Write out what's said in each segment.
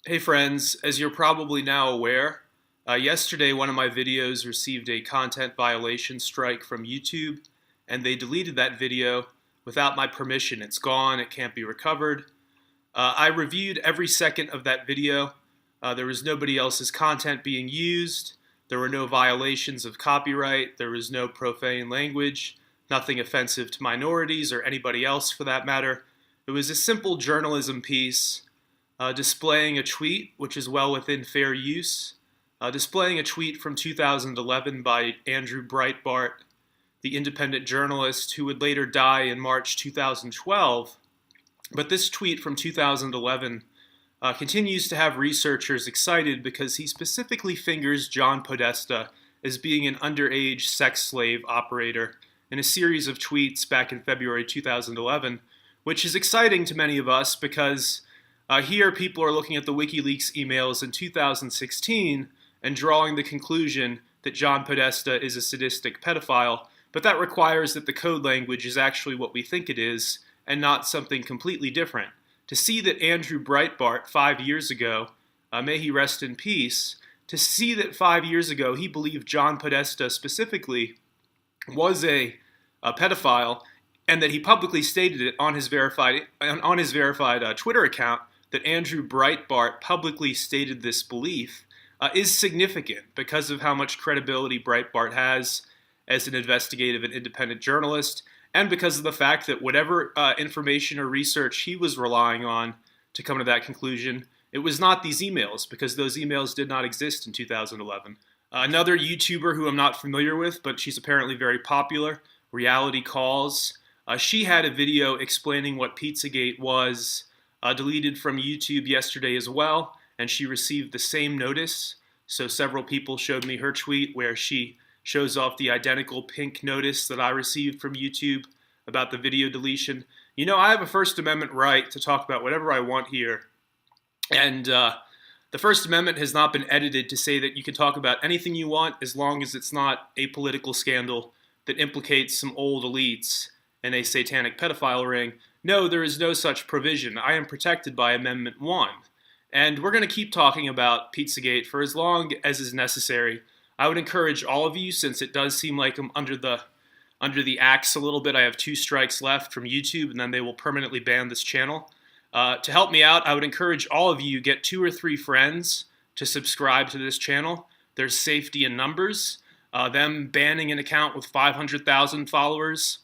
Hey friends, as you're probably now aware, yesterday one of my videos received a content violation strike from YouTube, and they deleted that video without my permission. It's gone, it can't be recovered. I reviewed every second of that video. There was nobody else's content being used. There were no violations of copyright. There was no profane language, nothing offensive to minorities or anybody else for that matter. It was a simple journalism piece displaying a tweet, which is well within fair use, displaying a tweet from 2011 by Andrew Breitbart, the independent journalist who would later die in March 2012. But this tweet from 2011 continues to have researchers excited because he specifically fingers John Podesta as being an underage sex slave operator in a series of tweets back in February 2011, which is exciting to many of us because here people are looking at the WikiLeaks emails in 2016 and drawing the conclusion that John Podesta is a sadistic pedophile, but that requires that the code language is actually what we think it is and not something completely different. To see that Andrew Breitbart 5 years ago, may he rest in peace, to see that 5 years ago he believed John Podesta specifically was a pedophile, and that he publicly stated it on his verified Twitter account, that Andrew Breitbart publicly stated this belief, is significant because of how much credibility Breitbart has as an investigative and independent journalist, and because of the fact that whatever information or research he was relying on to come to that conclusion, it was not these emails, because those emails did not exist in 2011. Another YouTuber who I'm not familiar with, but she's apparently very popular, Reality Calls, she had a video explaining what Pizzagate was, deleted from YouTube yesterday as well, and she received the same notice. So several people showed me her tweet where she shows off the identical pink notice that I received from YouTube about the video deletion. You know, I have a First Amendment right to talk about whatever I want here, and the First Amendment has not been edited to say that you can talk about anything you want as long as it's not a political scandal that implicates some old elites in a satanic pedophile ring. No, there is no such provision. I am protected by Amendment 1. And we're going to keep talking about Pizzagate for as long as is necessary. I would encourage all of you, since it does seem like I'm under the axe a little bit. I have 2 strikes left from YouTube, and then they will permanently ban this channel. To help me out, I would encourage all of you get 2 or 3 friends to subscribe to this channel. There's safety in numbers. Them banning an account with 500,000 followers,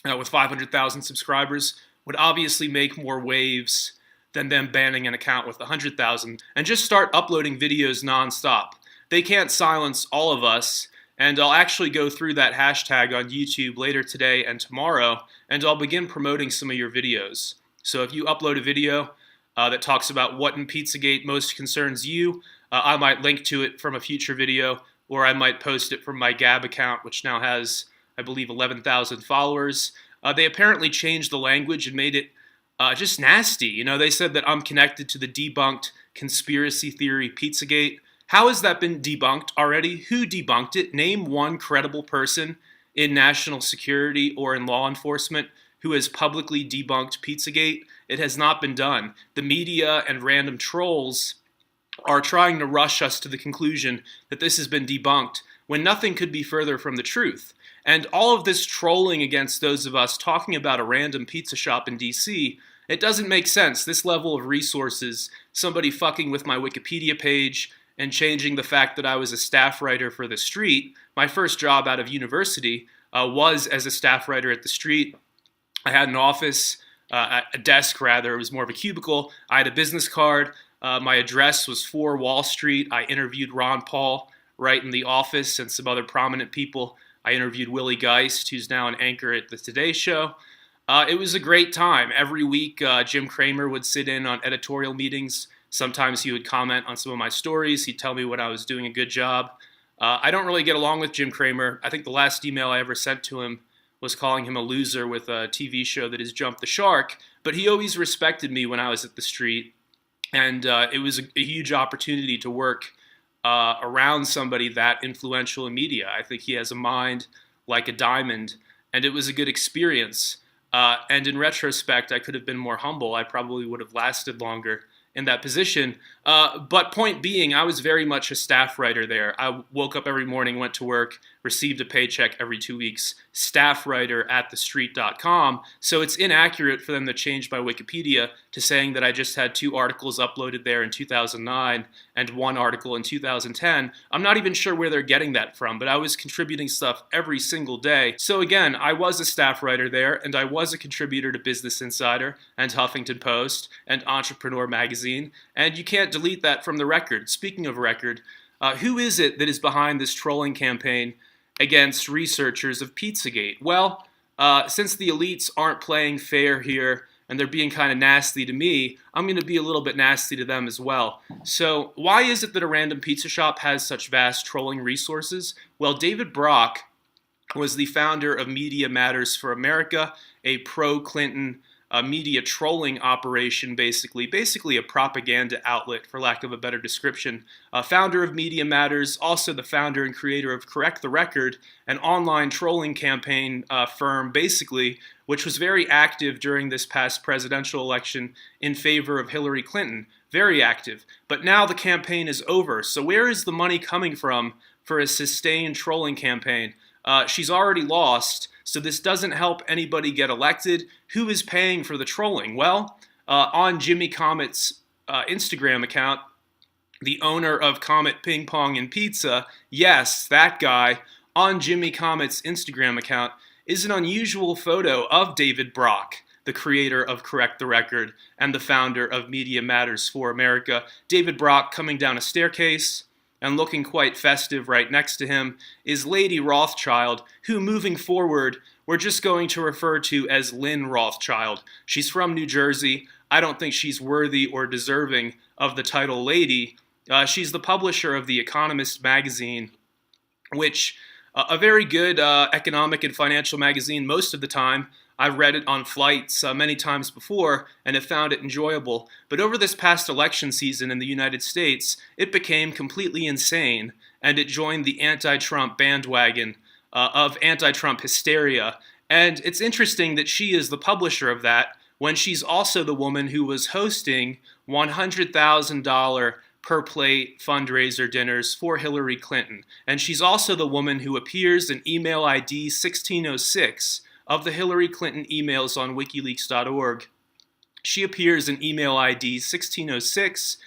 with 500,000 subscribers, would obviously make more waves than them banning an account with 100,000, and just start uploading videos nonstop. They can't silence all of us, and I'll actually go through that hashtag on YouTube later today and tomorrow, and I'll begin promoting some of your videos. So if you upload a video that talks about what in Pizzagate most concerns you, I might link to it from a future video, or I might post it from my Gab account, which now has, I believe, 11,000 followers. They apparently changed the language and made it just nasty. You know, they said that I'm connected to the debunked conspiracy theory Pizzagate. How has that been debunked already? Who debunked it? Name one credible person in national security or in law enforcement who has publicly debunked Pizzagate. It has not been done. The media and random trolls are trying to rush us to the conclusion that this has been debunked when nothing could be further from the truth. And all of this trolling against those of us talking about a random pizza shop in DC, it doesn't make sense. This level of resources, somebody fucking with my Wikipedia page and changing the fact that I was a staff writer for The Street. My first job out of university was as a staff writer at The Street. I had an office, a desk rather, it was more of a cubicle. I had a business card. My address was 4 Wall Street. I interviewed Ron Paul right in the office and some other prominent people. I interviewed Willie Geist, who's now an anchor at the Today Show. It was a great time. Every week, Jim Cramer would sit in on editorial meetings. Sometimes he would comment on some of my stories. He'd tell me when I was doing a good job. I don't really get along with Jim Cramer. I think the last email I ever sent to him was calling him a loser with a TV show that has jumped the shark. But he always respected me when I was at the Street. And it was a huge opportunity to work around somebody that influential in media. I think he has a mind like a diamond, and it was a good experience. And in retrospect, I could have been more humble. I probably would have lasted longer in that position. But point being, I was very much a staff writer there. I woke up every morning, went to work, received a paycheck every 2 weeks, staff writer at thestreet.com. So it's inaccurate for them to change my Wikipedia to saying that I just had 2 articles uploaded there in 2009 and 1 article in 2010. I'm not even sure where they're getting that from, but I was contributing stuff every single day. So again, I was a staff writer there, and I was a contributor to Business Insider and Huffington Post and Entrepreneur Magazine, and you can't delete that from the record. Speaking of record, who is it that is behind this trolling campaign against researchers of Pizzagate? Well, since the elites aren't playing fair here and they're being kind of nasty to me, I'm going to be a little bit nasty to them as well. So why is it that a random pizza shop has such vast trolling resources? Well, David Brock was the founder of Media Matters for America, a pro-Clinton media trolling operation, basically a propaganda outlet, for lack of a better description. Founder of Media Matters, also the founder and creator of Correct the Record, an online trolling campaign firm, basically, which was very active during this past presidential election in favor of Hillary Clinton. Very active. But now the campaign is over, so where is the money coming from for a sustained trolling campaign? She's already lost, so this doesn't help anybody get elected. Who is paying for the trolling? Well, on Jimmy Comet's Instagram account, the owner of Comet Ping Pong and Pizza, yes, that guy, on Jimmy Comet's Instagram account, is an unusual photo of David Brock, the creator of Correct the Record and the founder of Media Matters for America. David Brock coming down a staircase, and looking quite festive right next to him is Lady Rothschild, who moving forward we're just going to refer to as Lynn Rothschild. She's from New Jersey. I don't think she's worthy or deserving of the title lady. She's the publisher of The Economist magazine, which a very good economic and financial magazine most of the time. I've read it on flights many times before and have found it enjoyable. But over this past election season in the United States, it became completely insane, and it joined the anti-Trump bandwagon of anti-Trump hysteria. And it's interesting that she is the publisher of that when she's also the woman who was hosting $100,000 per plate fundraiser dinners for Hillary Clinton. And she's also the woman who appears in email ID 1606 of the Hillary Clinton emails on WikiLeaks.org. She appears in email ID 1606,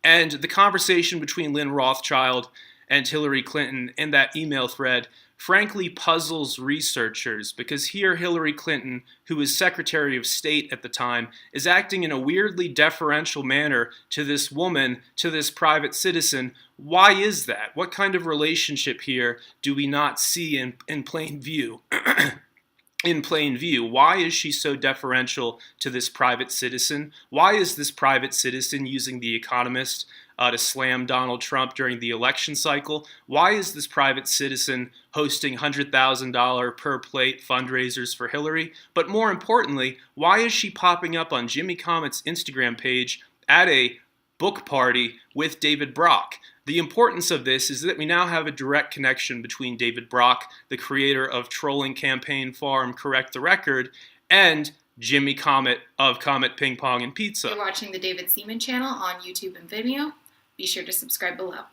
and the conversation between Lynn Rothschild and Hillary Clinton in that email thread frankly puzzles researchers, because here Hillary Clinton, who was Secretary of State at the time, is acting in a weirdly deferential manner to this woman, to this private citizen. Why is that? What kind of relationship here do we not see in plain view? In plain view, why is she so deferential to this private citizen? Why is this private citizen using The Economist to slam Donald Trump during the election cycle? Why is this private citizen hosting $100,000 per plate fundraisers for Hillary? But more importantly, why is she popping up on Jimmy Comet's Instagram page at a book party with David Brock? The importance of this is that we now have a direct connection between David Brock, the creator of trolling campaign farm Correct the Record, and Jimmy Comet of Comet Ping Pong and Pizza. You're watching the David Seaman channel on YouTube and Vimeo. Be sure to subscribe below.